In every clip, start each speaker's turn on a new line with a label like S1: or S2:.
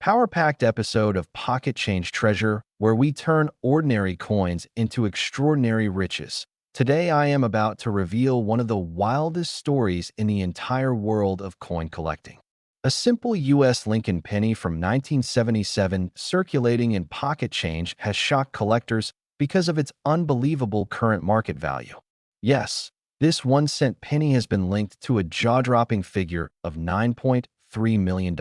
S1: power-packed episode of Pocket Change Treasure, where we turn ordinary coins into extraordinary riches. Today, I am about to reveal one of the wildest stories in the entire world of coin collecting. A simple U.S. Lincoln penny from 1977 circulating in pocket change has shocked collectors because of its unbelievable current market value. Yes, this 1-cent penny has been linked to a jaw-dropping figure of $9.3 million.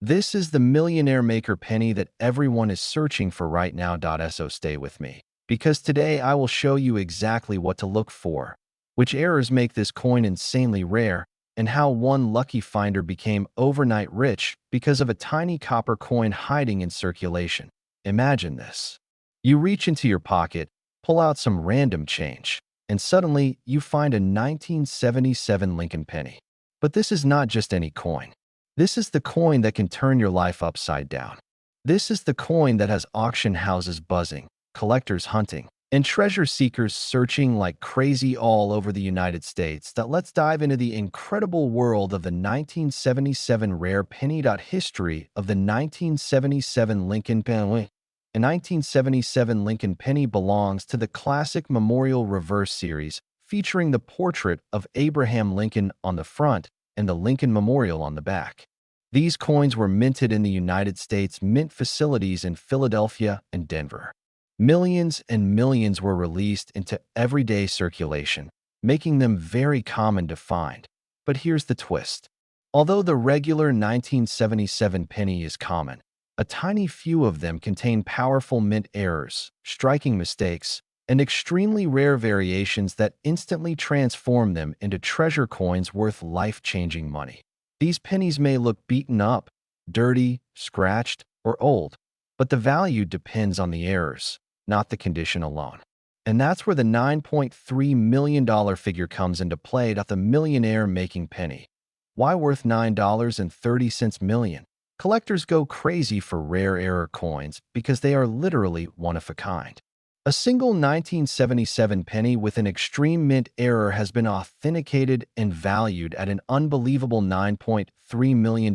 S1: This is the millionaire maker penny that everyone is searching for right now. So stay with me, because today I will show you exactly what to look for, which errors make this coin insanely rare, and how one lucky finder became overnight rich because of a tiny copper coin hiding in circulation. Imagine this. You reach into your pocket, pull out some random change, and suddenly you find a 1977 Lincoln penny. But this is not just any coin. This is the coin that can turn your life upside down. This is the coin that has auction houses buzzing, collectors hunting, and treasure seekers searching like crazy all over the United States. Let's dive into the incredible world of the 1977 rare penny. History of the 1977 Lincoln penny. A 1977 Lincoln penny belongs to the classic Memorial Reverse series, featuring the portrait of Abraham Lincoln on the front and the Lincoln Memorial on the back. These coins were minted in the United States Mint facilities in Philadelphia and Denver. Millions and millions were released into everyday circulation, making them very common to find. But here's the twist. Although the regular 1977 penny is common, a tiny few of them contain powerful mint errors, striking mistakes, and extremely rare variations that instantly transform them into treasure coins worth life-changing money. These pennies may look beaten up, dirty, scratched, or old, but the value depends on the errors, not the condition alone. And that's where the $9.3 million figure comes into play. The millionaire-making penny. Why worth $9.30 million? Collectors go crazy for rare error coins because they are literally one of a kind. A single 1977 penny with an extreme mint error has been authenticated and valued at an unbelievable $9.3 million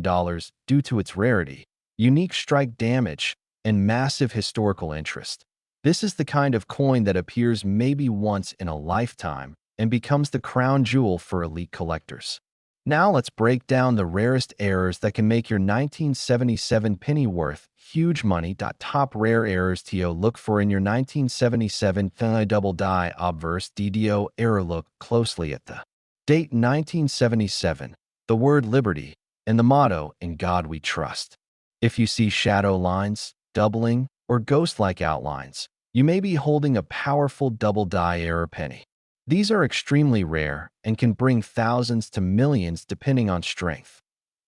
S1: due to its rarity, unique strike damage, and massive historical interest. This is the kind of coin that appears maybe once in a lifetime and becomes the crown jewel for elite collectors. Now let's break down the rarest errors that can make your 1977 penny worth huge money. Top rare errors to look for in your 1977 penny. Double die obverse DDO error. Look closely at the date 1977, the word liberty, and the motto "In God We Trust." If you see shadow lines, doubling, or ghost-like outlines, you may be holding a powerful double die error penny. These are extremely rare and can bring thousands to millions depending on strength.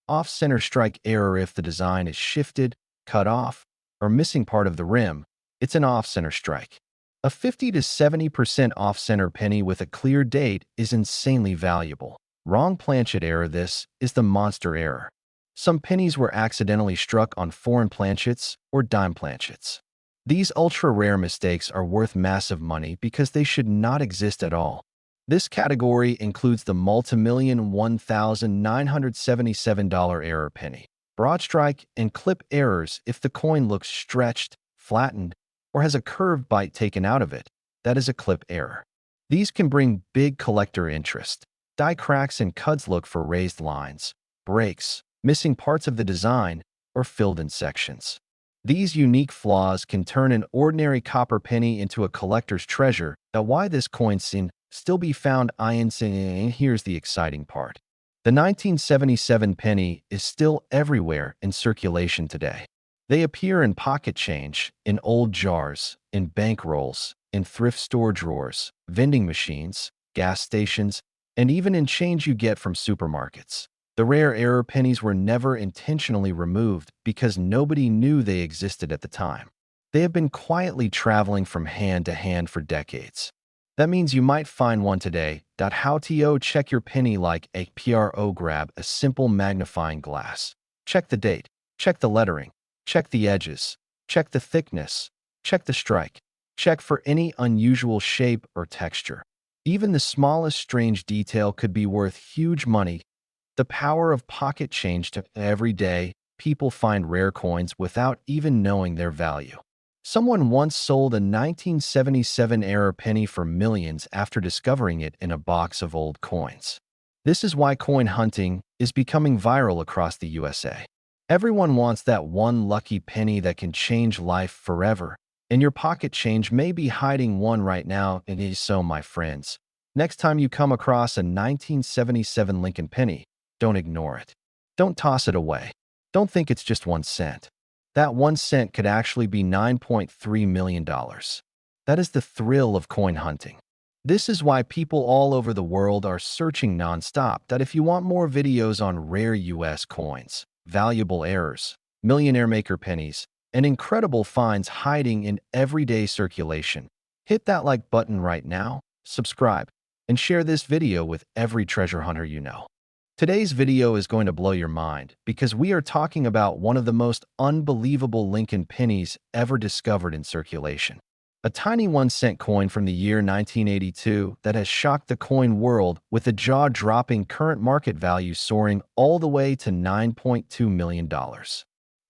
S1: Off-center strike error. If the design is shifted, cut off, or missing part of the rim, it's an off-center strike. A 50 to 70% off-center penny with a clear date is insanely valuable. Wrong planchet error. This is the monster error. Some pennies were accidentally struck on foreign planchets or dime planchets. These ultra-rare mistakes are worth massive money because they should not exist at all. This category includes the multimillion $1,977 error penny, broad strike, and clip errors. If the coin looks stretched, flattened, or has a curved bite taken out of it, that is a clip error. These can bring big collector interest. Die cracks and cuts. Look for raised lines, breaks, missing parts of the design, or filled-in sections. These unique flaws can turn an ordinary copper penny into a collector's treasure. Now, why this coin can still be found? Here's the exciting part. The 1977 penny is still everywhere in circulation today. They appear in pocket change, in old jars, in bank rolls, in thrift store drawers, vending machines, gas stations, and even in change you get from supermarkets. The rare error pennies were never intentionally removed because nobody knew they existed at the time. They have been quietly traveling from hand to hand for decades. That means you might find one today. How to check your penny like a pro? Grab a simple magnifying glass. Check the date. Check the lettering. Check the edges. Check the thickness. Check the strike. Check for any unusual shape or texture. Even the smallest strange detail could be worth huge money. The power of pocket change to every day, people find rare coins without even knowing their value. Someone once sold a 1977 era penny for millions after discovering it in a box of old coins. This is why coin hunting is becoming viral across the USA. Everyone wants that one lucky penny that can change life forever, and your pocket change may be hiding one right now. It is so, my friends. Next time you come across a 1977 Lincoln penny, don't ignore it. Don't toss it away. Don't think it's just 1 cent. That 1 cent could actually be $9.3 million. That is the thrill of coin hunting. This is why people all over the world are searching nonstop. That if you want more videos on rare US coins, valuable errors, millionaire maker pennies, and incredible finds hiding in everyday circulation, hit that like button right now, subscribe, and share this video with every treasure hunter you know. Today's video is going to blow your mind because we are talking about one of the most unbelievable Lincoln pennies ever discovered in circulation. A tiny 1 cent coin from the year 1982 that has shocked the coin world with a jaw-dropping current market value soaring all the way to $9.2 million.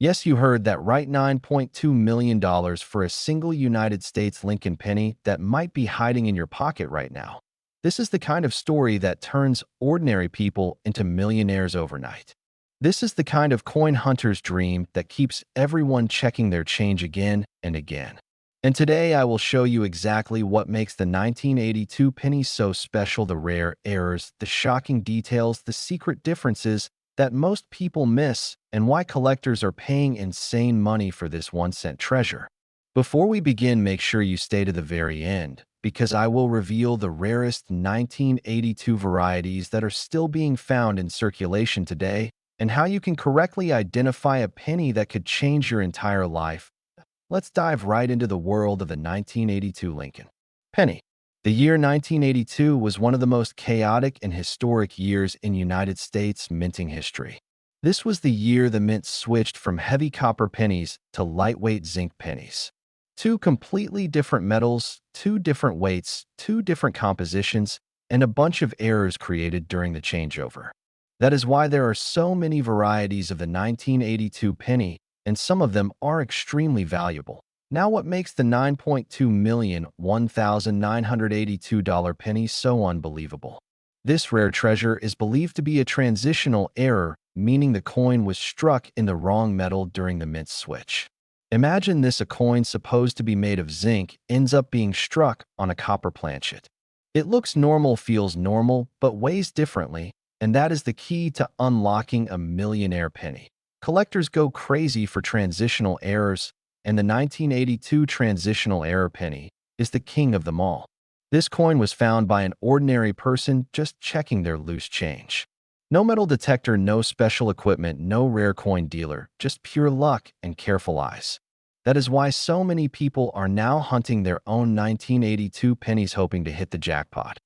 S1: Yes, you heard that right, $9.2 million for a single United States Lincoln penny that might be hiding in your pocket right now. This is the kind of story that turns ordinary people into millionaires overnight. This is the kind of coin hunter's dream that keeps everyone checking their change again and again. And today I will show you exactly what makes the 1982 penny so special, the rare errors, the shocking details, the secret differences that most people miss, and why collectors are paying insane money for this 1 cent treasure. Before we begin, make sure you stay to the very end, because I will reveal the rarest 1982 varieties that are still being found in circulation today, and how you can correctly identify a penny that could change your entire life. Let's dive right into the world of the 1982 Lincoln penny. The year 1982 was one of the most chaotic and historic years in United States minting history. This was the year the mint switched from heavy copper pennies to lightweight zinc pennies. Two completely different metals, two different weights, two different compositions, and a bunch of errors created during the changeover. That is why there are so many varieties of the 1982 penny, and some of them are extremely valuable. Now, what makes the $9.2 million $1,982 penny so unbelievable? This rare treasure is believed to be a transitional error, meaning the coin was struck in the wrong metal during the mint switch. Imagine this: a coin supposed to be made of zinc ends up being struck on a copper planchet. It looks normal, feels normal, but weighs differently, and that is the key to unlocking a millionaire penny. Collectors go crazy for transitional errors, and the 1982 transitional error penny is the king of them all. This coin was found by an ordinary person just checking their loose change. No metal detector, no special equipment, no rare coin dealer, just pure luck and careful eyes. That is why so many people are now hunting their own 1982 pennies, hoping to hit the jackpot.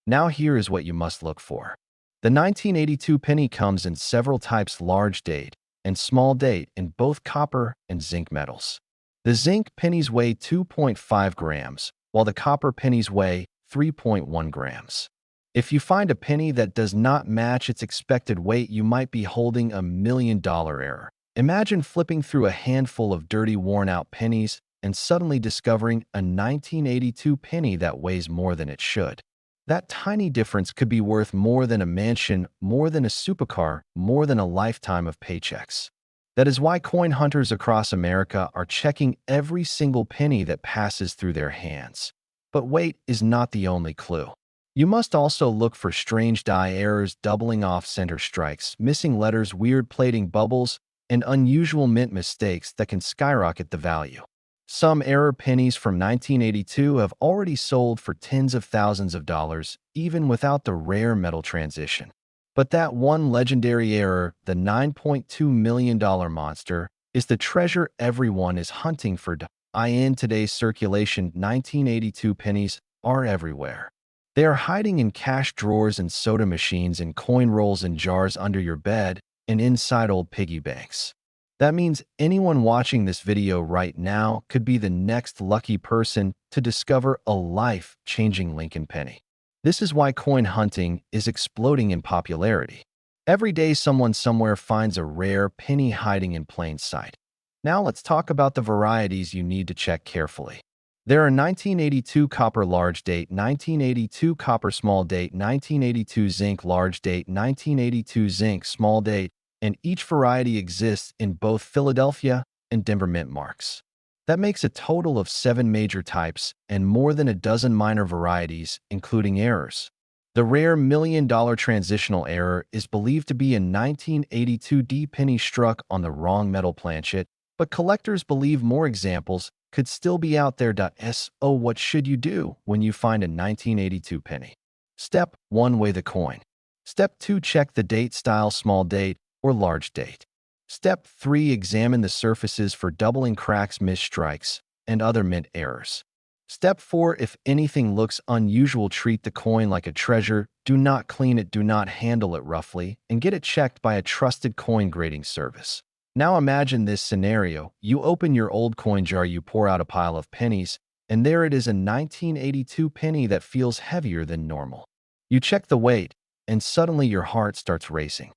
S1: Now here is what you must look for. The 1982 penny comes in several types: large date and small date, in both copper and zinc metals. The zinc pennies weigh 2.5 grams, while the copper pennies weigh 3.1 grams. If you find a penny that does not match its expected weight, you might be holding a $1 million error. Imagine flipping through a handful of dirty, worn-out pennies and suddenly discovering a 1982 penny that weighs more than it should. That tiny difference could be worth more than a mansion, more than a supercar, more than a lifetime of paychecks. That is why coin hunters across America are checking every single penny that passes through their hands. But weight is not the only clue. You must also look for strange die errors, doubling off center strikes, missing letters, weird plating bubbles, and unusual mint mistakes that can skyrocket the value. Some error pennies from 1982 have already sold for tens of thousands of dollars, even without the rare metal transition. But that one legendary error, the $9.2 million monster, is the treasure everyone is hunting for. In today's circulation, 1982 pennies are everywhere. They are hiding in cash drawers and soda machines, in coin rolls and jars under your bed, and inside old piggy banks. That means anyone watching this video right now could be the next lucky person to discover a life-changing Lincoln penny. This is why coin hunting is exploding in popularity. Every day, someone somewhere finds a rare penny hiding in plain sight. Now let's talk about the varieties you need to check carefully. There are 1982 copper large date, 1982 copper small date, 1982 zinc large date, 1982 zinc small date, and each variety exists in both Philadelphia and Denver mint marks. That makes a total of 7 major types and more than a dozen minor varieties, including errors. The rare $1 million transitional error is believed to be a 1982 D penny struck on the wrong metal planchet, but collectors believe more examples could still be out there. So what should you do when you find a 1982 penny? Step 1. Weigh the coin. Step 2. Check the date, style, small date or large date. Step 3. Examine the surfaces for doubling, cracks, missed strikes, and other mint errors. Step 4. If anything looks unusual, treat the coin like a treasure. Do not clean it, do not handle it roughly, and get it checked by a trusted coin grading service. Now imagine this scenario. You open your old coin jar, you pour out a pile of pennies, and there it is, a 1982 penny that feels heavier than normal. You check the weight, and suddenly your heart starts racing.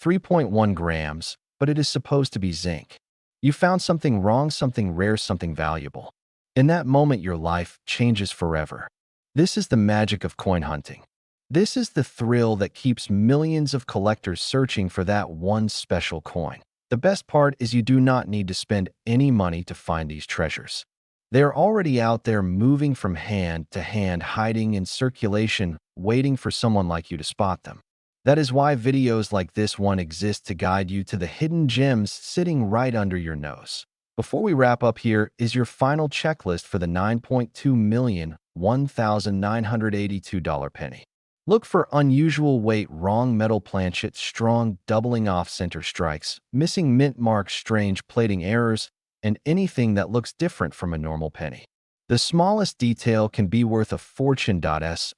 S1: 3.1 grams, but it is supposed to be zinc. You found something wrong, something rare, something valuable. In that moment, your life changes forever. This is the magic of coin hunting. This is the thrill that keeps millions of collectors searching for that one special coin. The best part is you do not need to spend any money to find these treasures. They're already out there, moving from hand to hand, hiding in circulation, waiting for someone like you to spot them. That is why videos like this one exist, to guide you to the hidden gems sitting right under your nose. Before we wrap up, here is your final checklist for the 9.2 million $1,982 penny. Look for unusual weight, wrong metal planchet, strong doubling off center strikes, missing mint marks, strange plating errors, and anything that looks different from a normal penny. The smallest detail can be worth a fortune.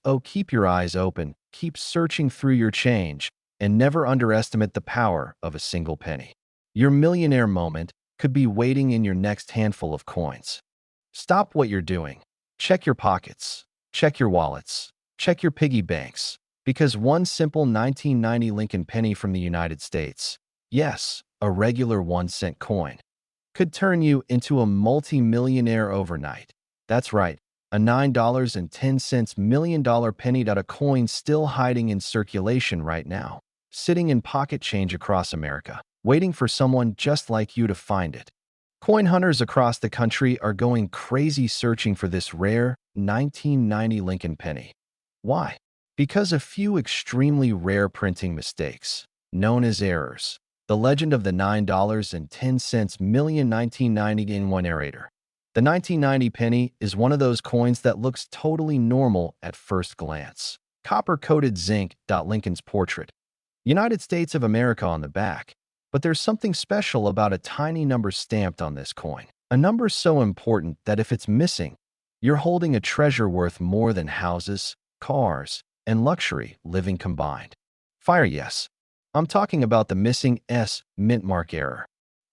S1: So keep your eyes open, keep searching through your change, and never underestimate the power of a single penny. Your millionaire moment could be waiting in your next handful of coins. Stop what you're doing. Check your pockets. Check your wallets. Check your piggy banks. Because one simple 1990 Lincoln penny from the United States, yes, a regular 1-cent coin, could turn you into a multi-millionaire overnight. That's right, a $9.10 million penny. A coin still hiding in circulation right now, sitting in pocket change across America, waiting for someone just like you to find it. Coin hunters across the country are going crazy searching for this rare 1990 Lincoln penny. Why? Because a few extremely rare printing mistakes, known as errors. The legend of the $9.10 million 1990 in one narrator. The 1990 penny is one of those coins that looks totally normal at first glance. Copper-coated zinc. Lincoln's portrait, United States of America, on the back. But there's something special about a tiny number stamped on this coin. A number so important that if it's missing, you're holding a treasure worth more than houses, cars, and luxury living combined. Fire, yes. I'm talking about the missing S mint mark error.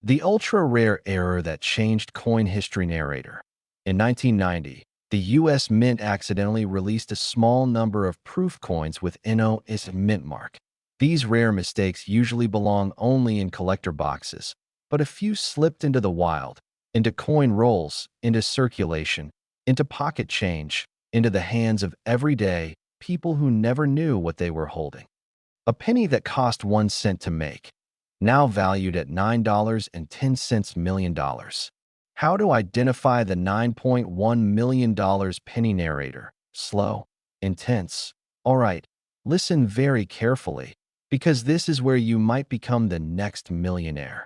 S1: The ultra-rare error that changed coin history. Narrator. In 1990, the U.S. Mint accidentally released a small number of proof coins with NOS mint mark. These rare mistakes usually belong only in collector boxes, but a few slipped into the wild, into coin rolls, into circulation, into pocket change, into the hands of everyday people who never knew what they were holding. A penny that cost 1 cent to make, now valued at $9.10 million. How to identify the $9.1 million penny. Narrator. Slow, intense. All right, listen very carefully, because this is where you might become the next millionaire.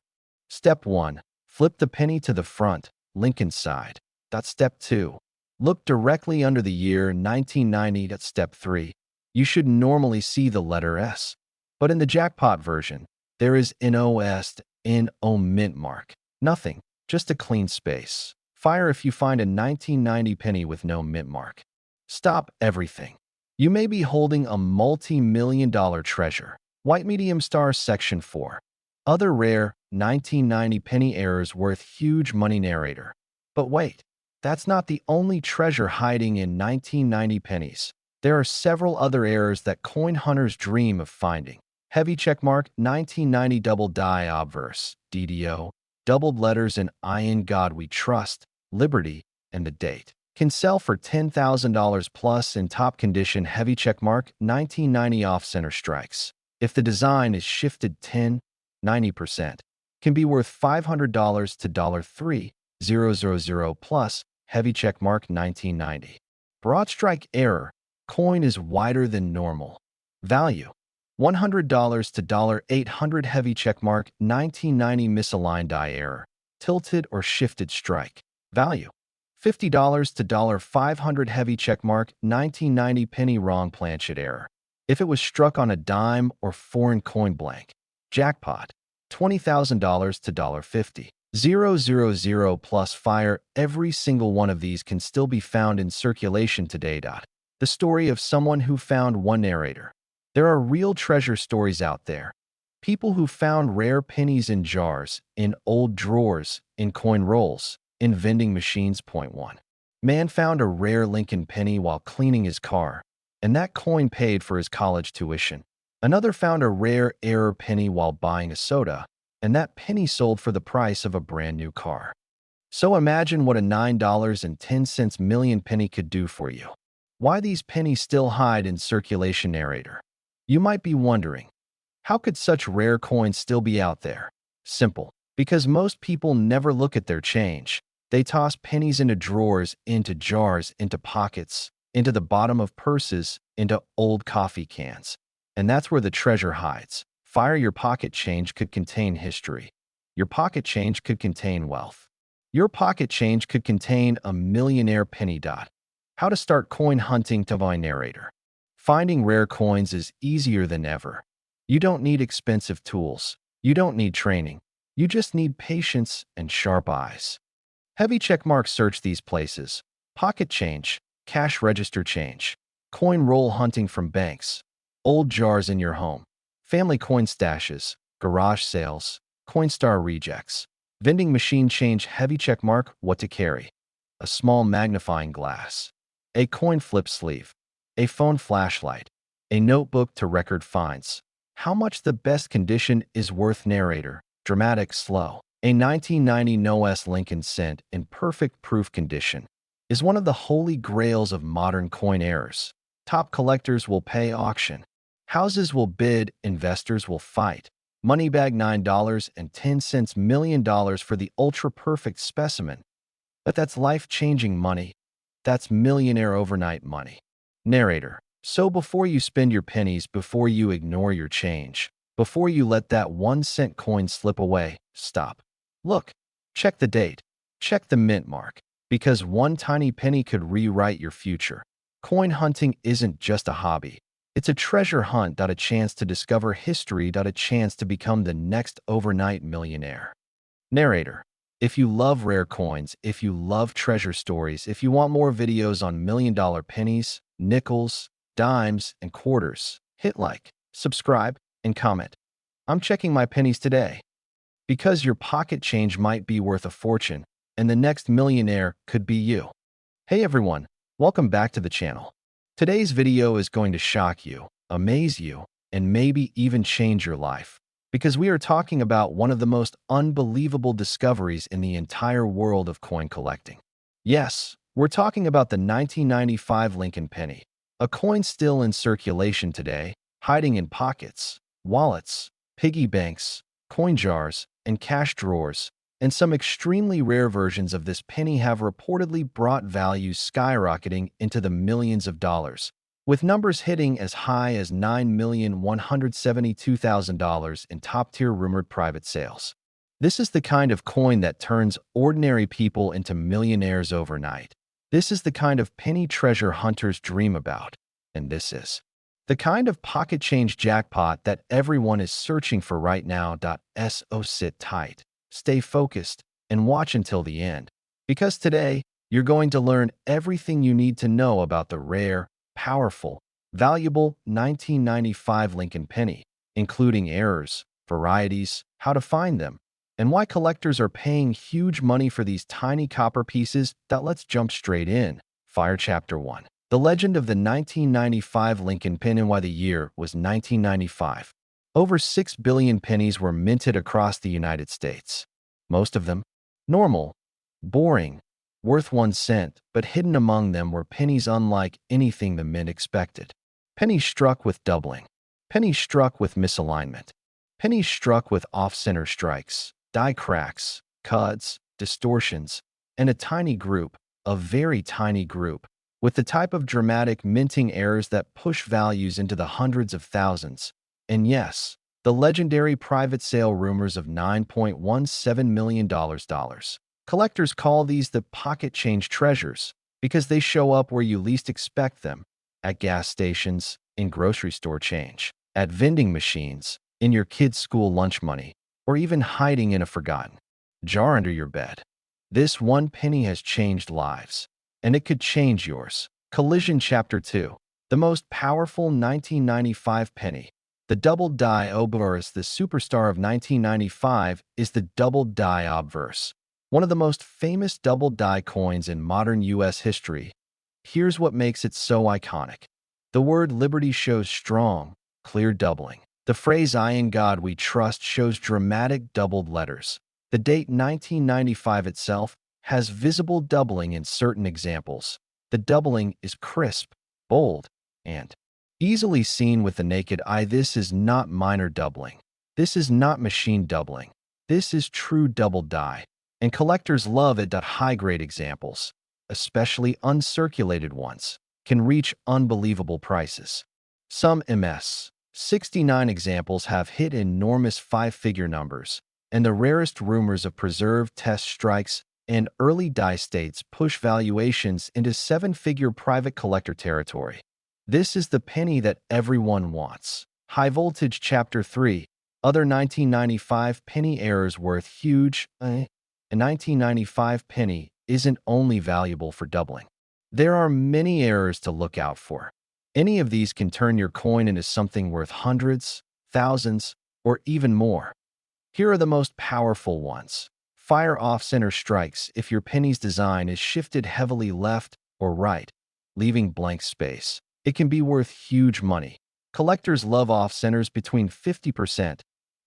S1: Step 1. Flip the penny to the front, Lincoln side. Step 2. Look directly under the year 1990. Step 3. You should normally see the letter S, but in the jackpot version, there is NOS, NO mint mark. Nothing, just a clean space. Fire if you find a 1990 penny with no mint mark. Stop everything. You may be holding a multi-million-dollar treasure. White medium star. Section 4. Other rare 1990 penny errors worth huge money. Narrator. But wait, that's not the only treasure hiding in 1990 pennies. There are several other errors that coin hunters dream of finding. Heavy checkmark 1990 double die obverse DDO. Doubled letters in I in God we trust, liberty, and the date. Can sell for $10,000 plus in top condition. Heavy checkmark 1990 off-center strikes. If the design is shifted 90%, can be worth $500 to $3,000 plus. Heavy checkmark 1990. Broad strike error. Coin is wider than normal. Value. $100 to $800. Heavy checkmark 1990 misaligned die error. Tilted or shifted strike. Value. $50 to $500. Heavy checkmark 1990 penny wrong planchet error. If it was struck on a dime or foreign coin blank. Jackpot. $20,000 to $50,000 plus fire. Every single one of these can still be found in circulation today. The story of someone who found one. Narrator. There are real treasure stories out there. People who found rare pennies in jars, in old drawers, in coin rolls, in vending machines. Point 1. Man found a rare Lincoln penny while cleaning his car, and that coin paid for his college tuition. Another found a rare error penny while buying a soda, and that penny sold for the price of a brand new car. So imagine what a $9.10 million penny could do for you. Why these pennies still hide in circulation. Narrator. You might be wondering, how could such rare coins still be out there? Simple. Because most people never look at their change. They toss pennies into drawers, into jars, into pockets, into the bottom of purses, into old coffee cans. And that's where the treasure hides. Fire. Your pocket change could contain history. Your pocket change could contain wealth. Your pocket change could contain a millionaire penny. How to start coin hunting. To my narrator. Finding rare coins is easier than ever. You don't need expensive tools. You don't need training. You just need patience and sharp eyes. Heavy checkmark. Search these places. Pocket change, cash register change, coin roll hunting from banks, old jars in your home, family coin stashes, garage sales, Coinstar rejects, vending machine change. Heavy checkmark. What to carry. A small magnifying glass, a coin flip sleeve, a phone flashlight, a notebook to record finds. How much the best condition is worth. Narrator. Dramatic slow. A 1990 No.S. Lincoln cent in perfect proof condition is one of the holy grails of modern coin errors. Top collectors will pay auction. Houses will bid. Investors will fight. Moneybag $9.10 million for the ultra-perfect specimen. But that's life-changing money. That's millionaire overnight money. Narrator. So before you spend your pennies, before you ignore your change, before you let that 1-cent coin slip away, stop. Look. Check the date. Check the mint mark. Because one tiny penny could rewrite your future. Coin hunting isn't just a hobby. It's a treasure hunt. A chance to discover history. A chance to become the next overnight millionaire. Narrator. If you love rare coins, if you love treasure stories, if you want more videos on million-dollar pennies, nickels, dimes, and quarters, hit like, subscribe, and comment. I'm checking my pennies today. Because your pocket change might be worth a fortune, and the next millionaire could be you. Hey everyone, welcome back to the channel. Today's video is going to shock you, amaze you, and maybe even change your life. Because we are talking about one of the most unbelievable discoveries in the entire world of coin collecting. Yes, we're talking about the 1995 Lincoln penny, a coin still in circulation today, hiding in pockets, wallets, piggy banks, coin jars, and cash drawers, and some extremely rare versions of this penny have reportedly brought values skyrocketing into the millions of dollars, with numbers hitting as high as $9,172,000 in top-tier rumored private sales. This is the kind of coin that turns ordinary people into millionaires overnight. This is the kind of penny treasure hunters dream about. And this is the kind of pocket change jackpot that everyone is searching for right now. So sit tight, stay focused, and watch until the end. Because today, you're going to learn everything you need to know about the rare, powerful, valuable 1995 Lincoln penny, including errors, varieties, how to find them, and why collectors are paying huge money for these tiny copper pieces. Let's jump straight in. Fire Chapter 1. The legend of the 1995 Lincoln penny and why the year was 1995. Over 6 billion pennies were minted across the United States. Most of them normal, boring, worth 1 cent, but hidden among them were pennies unlike anything the mint expected. Pennies struck with doubling, pennies struck with misalignment, pennies struck with off-center strikes, die cracks, cuts, distortions, and a tiny group, a very tiny group, with the type of dramatic minting errors that push values into the hundreds of thousands. And yes, the legendary private sale rumors of $9.17 million. Collectors call these the pocket change treasures because they show up where you least expect them, at gas stations, in grocery store change, at vending machines, in your kid's school lunch money, or even hiding in a forgotten jar under your bed. This one penny has changed lives, and it could change yours. Collision Chapter 2. The most powerful 1995 penny. The double die obverse, the superstar of 1995, is the double die obverse, one of the most famous double die coins in modern U.S. history. Here's what makes it so iconic. The word liberty shows strong, clear doubling. The phrase "I in God we trust" shows dramatic doubled letters. The date 1995 itself has visible doubling in certain examples. The doubling is crisp, bold, and easily seen with the naked eye. This is not minor doubling. This is not machine doubling. This is true double die. And collectors love it. High-grade examples, especially uncirculated ones, can reach unbelievable prices. Some MS-69 examples have hit enormous five-figure numbers, and the rarest rumors of preserved test strikes and early die states push valuations into seven-figure private collector territory. This is the penny that everyone wants. High Voltage Chapter 3. Other 1995 penny errors worth huge. A 1995 penny isn't only valuable for doubling. There are many errors to look out for. Any of these can turn your coin into something worth hundreds, thousands, or even more. Here are the most powerful ones. Fire off-center strikes if your penny's design is shifted heavily left or right, leaving blank space. It can be worth huge money. Collectors love off-centers between 50%,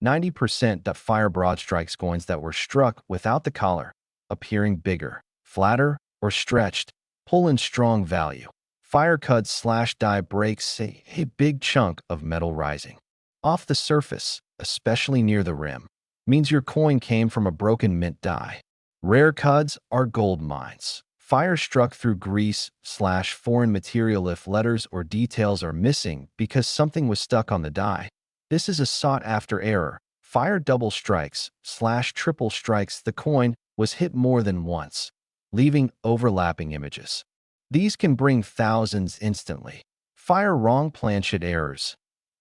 S1: 90%. Fire broad strikes coins that were struck without the collar, appearing bigger, flatter, or stretched, pull in strong value. Fire cuts slash die breaks a big chunk of metal rising off the surface, especially near the rim, means your coin came from a broken mint die. Rare cuts are gold mines. Fire struck through grease slash foreign material if letters or details are missing because something was stuck on the die. This is a sought-after error. Fire double strikes slash triple strikes. The coin was hit more than once, leaving overlapping images. These can bring thousands instantly. Fire wrong planchet errors.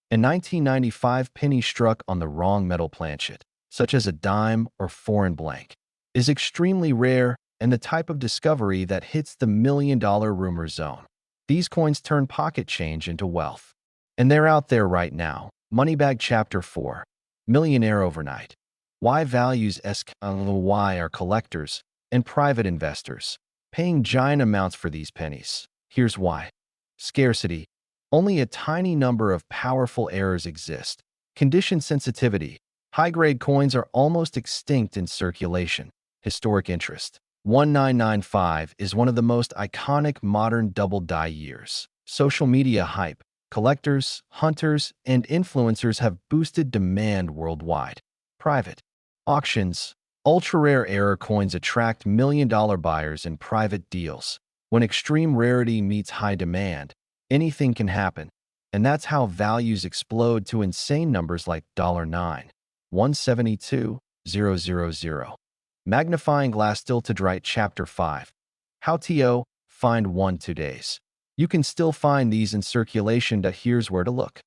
S1: A 1995 penny struck on the wrong metal planchet, such as a dime or foreign blank, is extremely rare and the type of discovery that hits the million-dollar rumor zone. These coins turn pocket change into wealth. And they're out there right now. Moneybag Chapter 4. Millionaire Overnight. Why values why are collectors and private investors paying giant amounts for these pennies? Here's why. Scarcity. Only a tiny number of powerful errors exist. Condition sensitivity. High-grade coins are almost extinct in circulation. Historic interest. 1995 is one of the most iconic modern double die years. Social media hype. Collectors, hunters, and influencers have boosted demand worldwide. Private auctions. Ultra-rare error coins attract million-dollar buyers in private deals. When extreme rarity meets high demand, anything can happen. And that's how values explode to insane numbers like $9,172,000. Magnifying Glass Tiltedrite Chapter 5. How to find one today's. You can still find these in circulation. Here's where to look.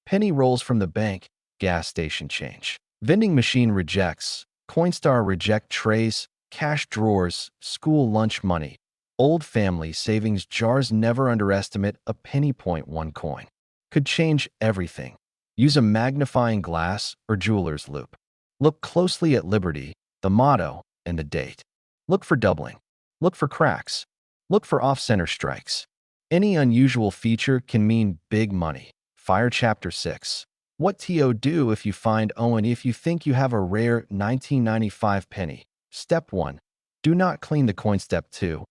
S1: Penny rolls from the bank, gas station change. Vending machine rejects, Coinstar reject trays, cash drawers, school lunch money. Old family savings jars. Never underestimate a penny. One coin could change everything. Use a magnifying glass or jeweler's loupe. Look closely at Liberty, the motto, and the date. Look for doubling. Look for cracks. Look for off-center strikes. Any unusual feature can mean big money. Fire Chapter 6. What to do if you find Owen if you think you have a rare 1995 penny? Step 1. Do not clean the coin. Step 2.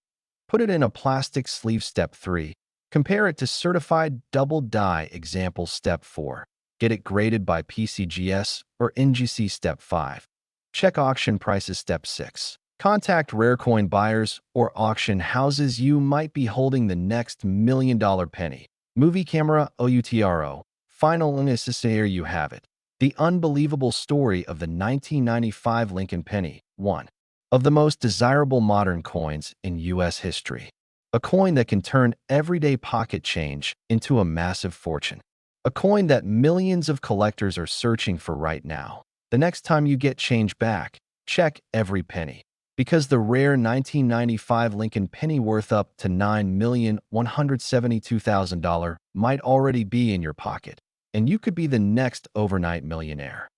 S1: Put it in a plastic sleeve. Step 3. Compare it to certified double die example. Step 4. Get it graded by PCGS or NGC. Step 5. Check auction prices. Step 6. Contact rare coin buyers or auction houses. You might be holding the next $1 million penny. Movie camera OUTRO. Final unnecessary. You have it. The unbelievable story of the 1995 Lincoln penny, one of the most desirable modern coins in U.S. history. A coin that can turn everyday pocket change into a massive fortune. A coin that millions of collectors are searching for right now. The next time you get change back, check every penny. Because the rare 1995 Lincoln penny worth up to $9,172,000 might already be in your pocket, and you could be the next overnight millionaire.